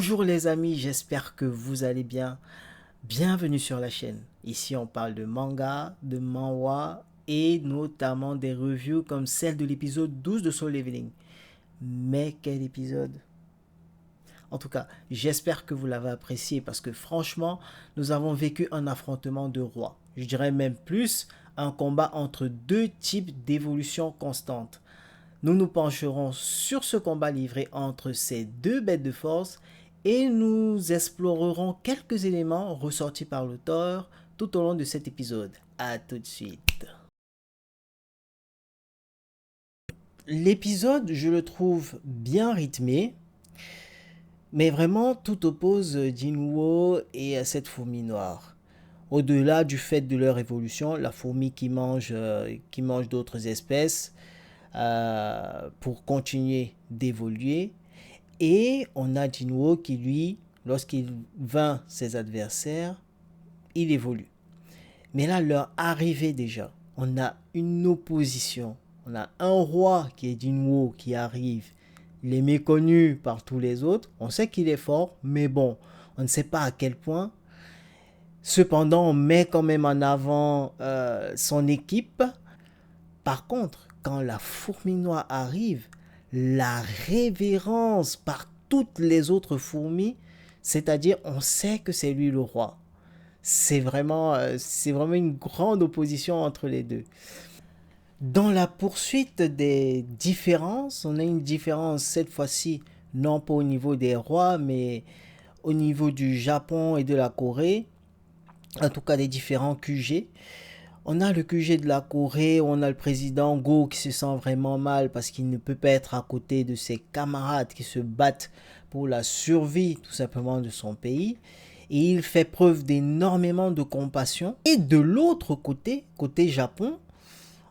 Bonjour les amis, j'espère que vous allez bien. Bienvenue sur la chaîne. Ici on parle de manga, de manhwa et notamment des reviews comme celle de l'épisode 12 de Solo Leveling. Mais quel épisode! En tout cas, j'espère que vous l'avez apprécié parce que franchement, nous avons vécu un affrontement de rois. Je dirais même plus, un combat entre deux types d'évolution constante. Nous nous pencherons sur ce combat livré entre ces deux bêtes de force et nous explorerons quelques éléments ressortis par l'auteur tout au long de cet épisode. A tout de suite. L'épisode, je le trouve bien rythmé, mais vraiment tout oppose Jinwoo et cette fourmi noire. Au-delà du fait de leur évolution, la fourmi qui mange d'autres espèces pour continuer d'évoluer. Et on a Jinwoo qui, lui, lorsqu'il vainc ses adversaires, il évolue. Mais là, leur arrivée déjà, on a une opposition. On a un roi qui est Jinwoo qui arrive. Il est méconnu par tous les autres. On sait qu'il est fort, mais bon, on ne sait pas à quel point. Cependant, on met quand même en avant son équipe. Par contre, quand la fourmi noire arrive, la révérence par toutes les autres fourmis, c'est-à-dire on sait que c'est lui le roi. C'est vraiment une grande opposition entre les deux. Dans la poursuite des différences, on a une différence cette fois-ci, non pas au niveau des rois, mais au niveau du Japon et de la Corée, en tout cas des différents QG. On a le QG de la Corée, on a le président Go qui se sent vraiment mal parce qu'il ne peut pas être à côté de ses camarades qui se battent pour la survie tout simplement de son pays. Et il fait preuve d'énormément de compassion. Et de l'autre côté, côté Japon,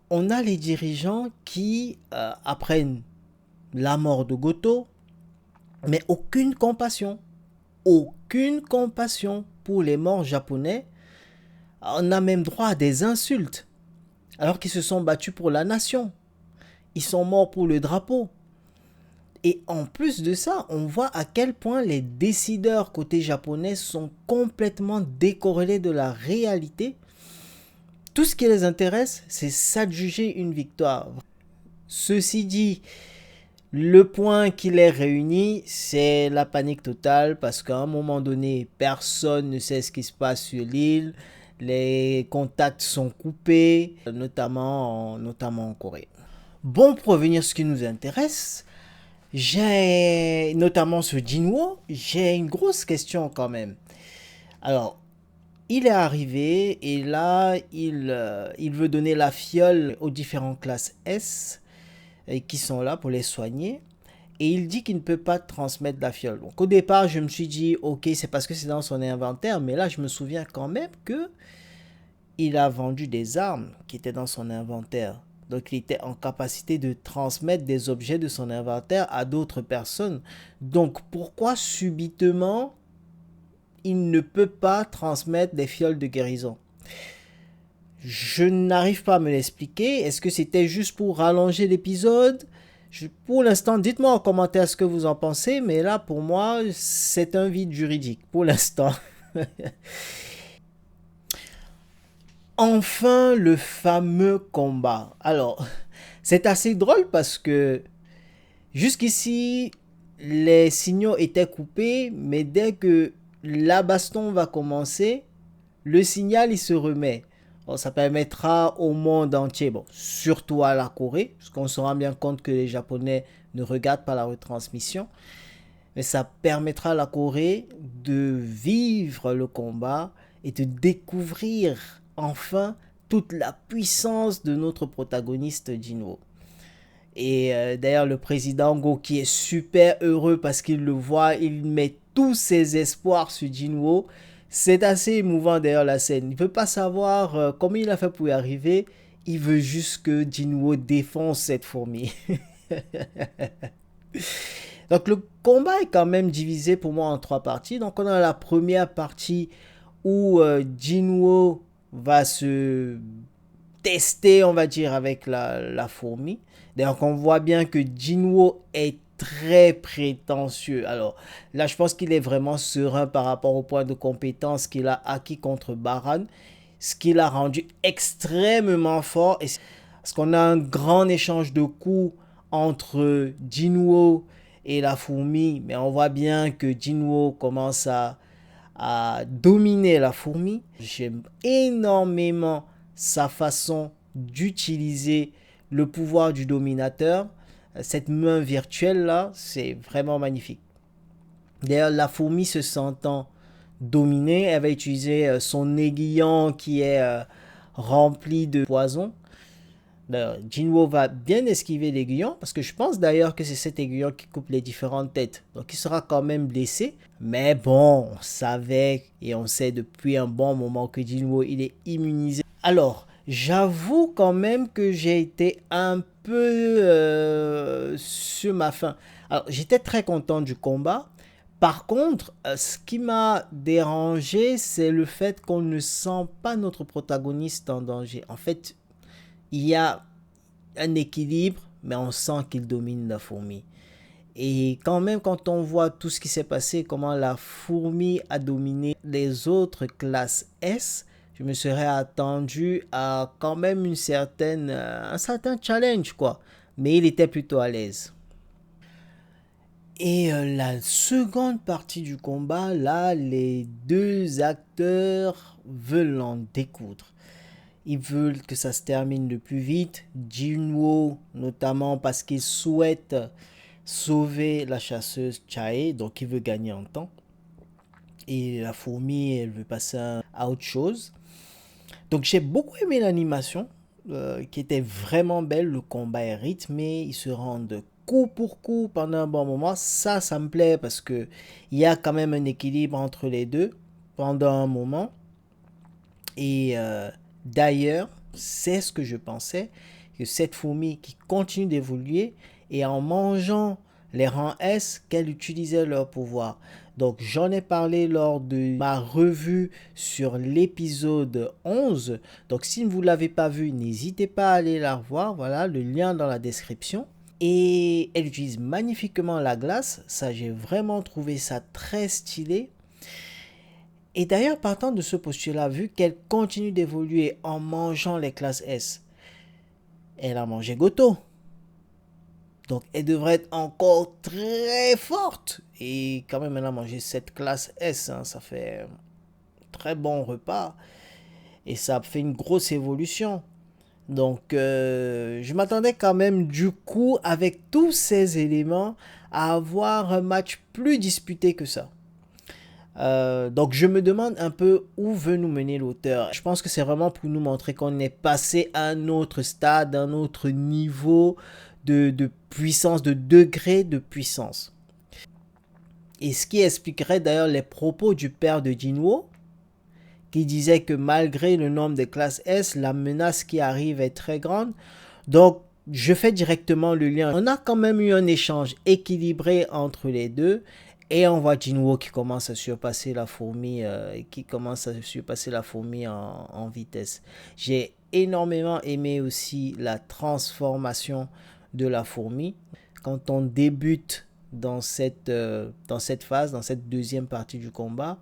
on a les dirigeants qui apprennent la mort de Goto, mais aucune compassion. Aucune compassion pour les morts japonais. On a même droit à des insultes alors qu'ils se sont battus pour la nation. Ils sont morts pour le drapeau. Et en plus de ça, on voit à quel point les décideurs côté japonais sont complètement décorrélés de la réalité. Tout ce qui les intéresse, c'est s'adjuger une victoire. Ceci dit, le point qui les réunit, c'est la panique totale parce qu'à un moment donné, personne ne sait ce qui se passe sur l'île. Les contacts sont coupés, notamment en Corée. Bon, pour revenir à ce qui nous intéresse, j'ai notamment ce Jinwoo, j'ai une grosse question quand même. Alors, il est arrivé et là, il veut donner la fiole aux différentes classes S qui sont là pour les soigner. Et il dit qu'il ne peut pas transmettre la fiole. Donc au départ, je me suis dit, ok, c'est parce que c'est dans son inventaire, mais là, je me souviens quand même que il a vendu des armes qui étaient dans son inventaire. Donc il était en capacité de transmettre des objets de son inventaire à d'autres personnes. Donc pourquoi subitement il ne peut pas transmettre des fioles de guérison? Je n'arrive pas à me l'expliquer. Est-ce que c'était juste pour rallonger l'épisode? Pour l'instant, dites-moi en commentaire ce que vous en pensez, mais là, pour moi, c'est un vide juridique, pour l'instant. Enfin, le fameux combat. Alors, c'est assez drôle parce que jusqu'ici, les signaux étaient coupés, mais dès que la baston va commencer, le signal il se remet. Bon, ça permettra au monde entier, bon, surtout à la Corée, parce qu'on se rend bien compte que les Japonais ne regardent pas la retransmission, mais ça permettra à la Corée de vivre le combat et de découvrir enfin toute la puissance de notre protagoniste Jinwoo. Et d'ailleurs, le président Go qui est super heureux parce qu'il le voit, il met tous ses espoirs sur Jinwoo. C'est assez émouvant d'ailleurs la scène. Il ne peut pas savoir comment il a fait pour y arriver. Il veut juste que Jinwoo défonce cette fourmi. Donc le combat est quand même divisé pour moi en trois parties. Donc on a la première partie où Jinwoo va se tester, on va dire, avec la fourmi. D'ailleurs, on voit bien que Jinwoo est très prétentieux. Alors là, je pense qu'il est vraiment serein par rapport au point de compétence qu'il a acquis contre Baran, ce qui l'a rendu extrêmement fort. Parce qu'on a un grand échange de coups entre Jinwo et la fourmi, mais on voit bien que Jinwo commence à dominer la fourmi. J'aime énormément sa façon d'utiliser le pouvoir du dominateur. Cette main virtuelle là, c'est vraiment magnifique. D'ailleurs, la fourmi se sentant dominée, elle va utiliser son aiguillon qui est rempli de poison. D'ailleurs, Jinwo va bien esquiver l'aiguillon, parce que je pense d'ailleurs que c'est cet aiguillon qui coupe les différentes têtes. Donc il sera quand même blessé. Mais bon, on savait et on sait depuis un bon moment que Jinwo, il est immunisé. Alors, j'avoue quand même que j'ai été un peu sur ma faim. Alors, j'étais très content du combat. Par contre, ce qui m'a dérangé, c'est le fait qu'on ne sent pas notre protagoniste en danger. En fait, il y a un équilibre, mais on sent qu'il domine la fourmi. Et quand même, quand on voit tout ce qui s'est passé, comment la fourmi a dominé les autres classes S, je me serais attendu à quand même un certain challenge, quoi. Mais il était plutôt à l'aise. Et la seconde partie du combat, là, les deux acteurs veulent en découdre. Ils veulent que ça se termine le plus vite. Jinwo, notamment parce qu'il souhaite sauver la chasseuse Chae, donc il veut gagner en temps. Et la fourmi, elle veut passer à autre chose. Donc j'ai beaucoup aimé l'animation, qui était vraiment belle. Le combat est rythmé, ils se rendent coup pour coup pendant un bon moment. Ça me plaît parce que il y a quand même un équilibre entre les deux pendant un moment. Et d'ailleurs, c'est ce que je pensais, que cette fourmi qui continue d'évoluer et en mangeant les rangs S, qu'elle utilisait leur pouvoir. Donc j'en ai parlé lors de ma revue sur l'épisode 11. Donc si vous ne l'avez pas vu, n'hésitez pas à aller la revoir. Voilà, le lien dans la description. Et elle utilise magnifiquement la glace. Ça, j'ai vraiment trouvé ça très stylé. Et d'ailleurs, partant de ce postulat, vu qu'elle continue d'évoluer en mangeant les classes S, elle a mangé Goto. Donc, elle devrait être encore très forte. Et quand même, elle a mangé cette classe S. Hein, ça fait un très bon repas. Et ça a fait une grosse évolution. Donc, je m'attendais quand même, du coup, avec tous ces éléments, à avoir un match plus disputé que ça. Donc je me demande un peu où veut nous mener l'auteur. Je pense que c'est vraiment pour nous montrer qu'on est passé à un autre stade, un autre niveau de puissance, de degré de puissance. Et ce qui expliquerait d'ailleurs les propos du père de Jinwo, qui disait que malgré le nombre de classes S, la menace qui arrive est très grande. Donc je fais directement le lien. On a quand même eu un échange équilibré entre les deux. Et on voit Jinwo qui commence à surpasser la fourmi, en vitesse. J'ai énormément aimé aussi la transformation de la fourmi. Quand on débute dans cette phase, dans cette deuxième partie du combat,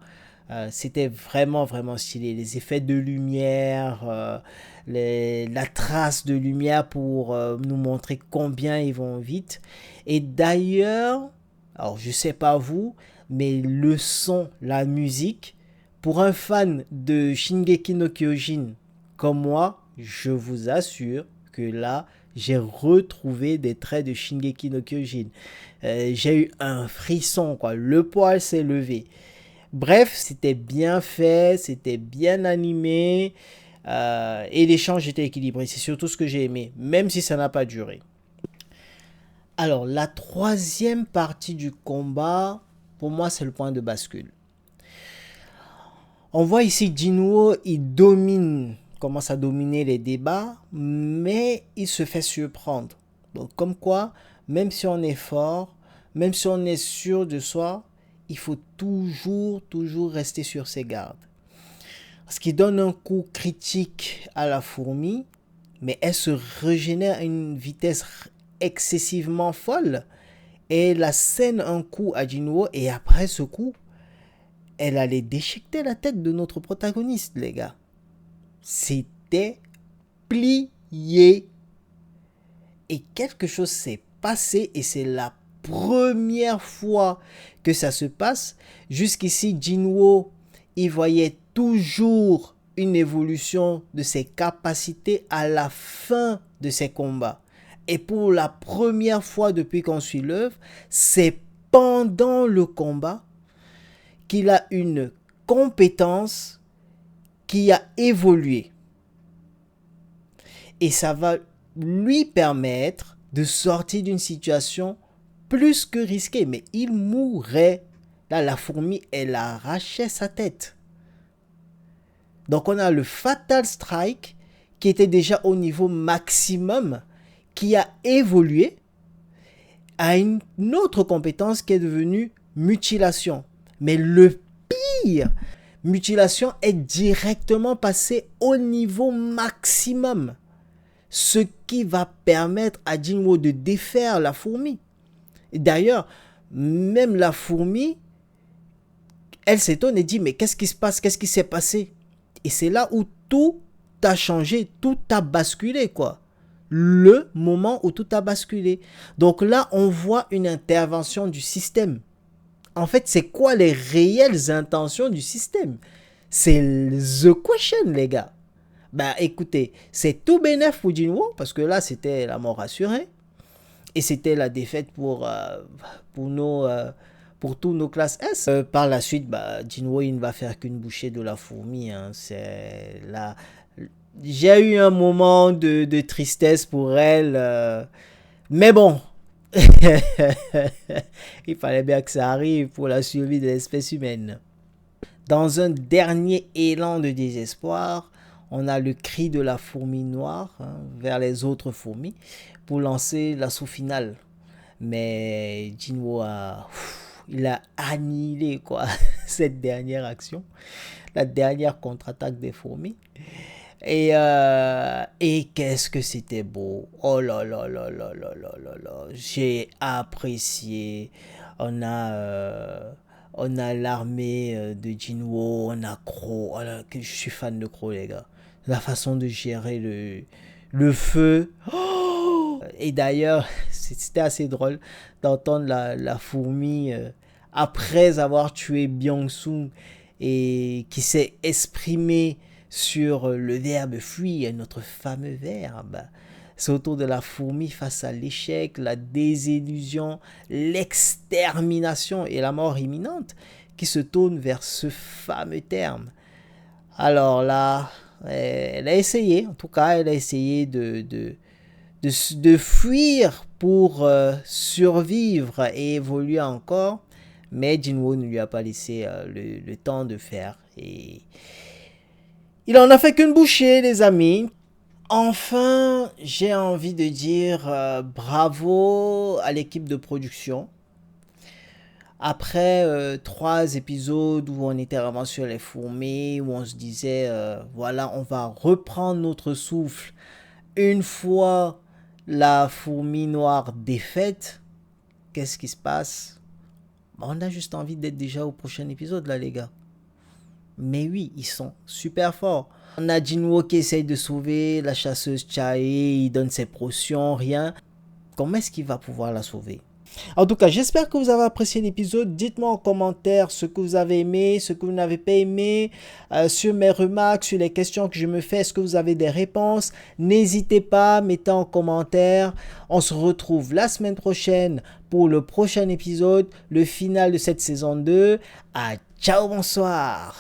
c'était vraiment, vraiment stylé. Les effets de lumière, la trace de lumière pour nous montrer combien ils vont vite. Et d'ailleurs, alors je sais pas vous, mais le son, la musique, pour un fan de Shingeki no Kyojin comme moi, je vous assure que là, j'ai retrouvé des traits de Shingeki no Kyojin. J'ai eu un frisson, quoi. Le poil s'est levé. Bref, c'était bien fait, c'était bien animé, et l'échange était équilibré. C'est surtout ce que j'ai aimé, même si ça n'a pas duré. Alors, la troisième partie du combat, pour moi, c'est le point de bascule. On voit ici Jinwo, il commence à dominer les débats, mais il se fait surprendre. Donc, comme quoi, même si on est fort, même si on est sûr de soi, il faut toujours rester sur ses gardes. Parce qu'il donne un coup critique à la fourmi, mais elle se régénère à une vitesse excessivement folle. Et elle assène un coup à Jinwoo et après ce coup, elle allait déchiqueter la tête de notre protagoniste, les gars. C'était plié. Et quelque chose s'est passé et c'est la première fois que ça se passe. Jusqu'ici, Jinwoo, il voyait toujours une évolution de ses capacités à la fin de ses combats. Et pour la première fois depuis qu'on suit l'œuvre, c'est pendant le combat qu'il a une compétence qui a évolué. Et ça va lui permettre de sortir d'une situation plus que risquée. Mais il mourrait. Là, la fourmi, elle arrachait sa tête. Donc, on a le Fatal Strike qui était déjà au niveau maximum, qui a évolué à une autre compétence qui est devenue mutilation. Mais le pire, mutilation est directement passée au niveau maximum. Ce qui va permettre à Jinwoo de défaire la fourmi. D'ailleurs, même la fourmi, elle s'étonne et dit, mais qu'est-ce qui se passe? Qu'est-ce qui s'est passé? Et c'est là où tout a changé, tout a basculé, quoi. Le moment où tout a basculé. Donc là, on voit une intervention du système. En fait, c'est quoi les réelles intentions du système? C'est the question, les gars. Bah écoutez, c'est tout bénef pour Jinwoo, parce que là, c'était la mort assurée. Et c'était la défaite pour tous nos classes S. Par la suite, Jinwoo, il ne va faire qu'une bouchée de la fourmi. Hein. C'est là. J'ai eu un moment de tristesse pour elle. Mais bon. Il fallait bien que ça arrive pour la survie de l'espèce humaine. Dans un dernier élan de désespoir, on a le cri de la fourmi noire vers les autres fourmis pour lancer l'assaut final. Mais Jinwoo il a annihilé quoi, cette dernière action, la dernière contre-attaque des fourmis. Et qu'est-ce que c'était beau. Oh là là là là là là là là. J'ai apprécié. On a l'armée de Jinwoo, on a Crow. Je suis fan de Crow, les gars. La façon de gérer le feu. Oh, et d'ailleurs, c'était assez drôle d'entendre la fourmi, après avoir tué Byung-sung, et qui s'est exprimée sur le verbe fuir, notre fameux verbe. C'est autour de la fourmi face à l'échec, la désillusion, l'extermination et la mort imminente qui se tourne vers ce fameux terme. Alors là, elle a essayé, en tout cas, elle a essayé de fuir pour survivre et évoluer encore, mais Jinwoo ne lui a pas laissé le temps de faire. Et il en a fait qu'une bouchée, les amis. Enfin, j'ai envie de dire bravo à l'équipe de production. Après 3 épisodes où on était vraiment sur les fourmis, où on se disait, voilà, on va reprendre notre souffle une fois la fourmi noire défaite. Qu'est-ce qui se passe? On a juste envie d'être déjà au prochain épisode, là, les gars. Mais oui, ils sont super forts. On a Jinwoo qui essaye de sauver la chasseuse Chae, il donne ses potions, rien. Comment est-ce qu'il va pouvoir la sauver? En tout cas, j'espère que vous avez apprécié l'épisode. Dites-moi en commentaire ce que vous avez aimé, ce que vous n'avez pas aimé, sur mes remarques, sur les questions que je me fais. Est-ce que vous avez des réponses? N'hésitez pas, mettez en commentaire. On se retrouve la semaine prochaine pour le prochain épisode, le final de cette saison 2. Ciao, bonsoir.